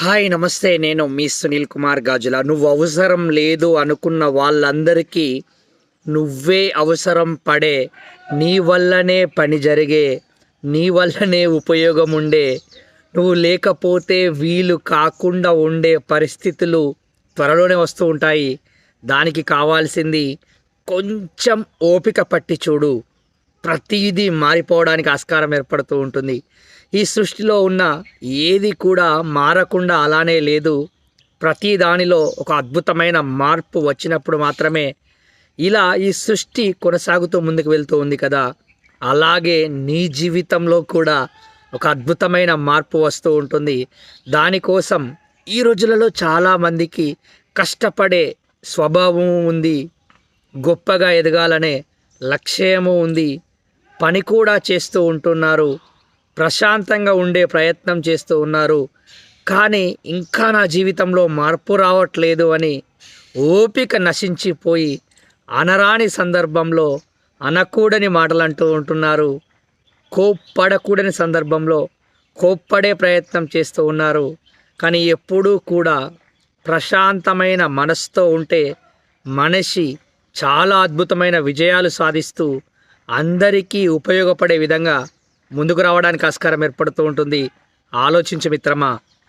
Hi నమస్తే. నేను మీ సునీల్ కుమార్ గాజుల. నువ్వు అవసరం లేదు అనుకున్న వాళ్ళందరికీ నువ్వే అవసరం పడే, నీ వల్లనే పని జరిగే, నీ వల్లనే ఉపయోగం ఉండే, నువ్వు లేకపోతే వీలు కాకుండా ఉండే పరిస్థితులు త్వరలోనే వస్తూ ఉంటాయి. దానికి కావాల్సింది కొంచెం ఓపిక పట్టి చూడు. ప్రతిదీ మారిపోవడానికి ఆస్కారం ఏర్పడుతూ ఉంటుంది. ఈ సృష్టిలో ఉన్న ఏది కూడా మారకుండా అలానే లేదు. ప్రతి దానిలో ఒక అద్భుతమైన మార్పు వచ్చినప్పుడు మాత్రమే ఇలా ఈ సృష్టి కొనసాగుతూ ముందుకు వెళ్తూ ఉంది కదా. అలాగే నీ జీవితంలో కూడా ఒక అద్భుతమైన మార్పు వస్తూ ఉంటుంది. దానికోసం ఈ రోజులలో చాలామందికి కష్టపడే స్వభావం ఉంది, గొప్పగా ఎదగాలనే లక్ష్యము ఉంది, పని కూడా చేస్తూ ఉంటున్నారు, ప్రశాంతంగా ఉండే ప్రయత్నం చేస్తూ ఉన్నారు. కానీ ఇంకా నా జీవితంలో మార్పు రావట్లేదు అని ఓపిక నశించిపోయి అనరాని సందర్భంలో అనకూడని మాటలు అంటూ ఉంటున్నారు. కోప్పడకూడని సందర్భంలో కోప్పడే ప్రయత్నం చేస్తూ ఉన్నారు. కానీ ఎప్పుడూ కూడా ప్రశాంతమైన మనసుతో ఉంటే మనిషి చాలా అద్భుతమైన విజయాలు సాధిస్తూ అందరికీ ఉపయోగపడే విధంగా ముందుకు రావడానికి ఆస్కారం ఏర్పడుతూ ఉంటుంది. ఆలోచించు మిత్రమా.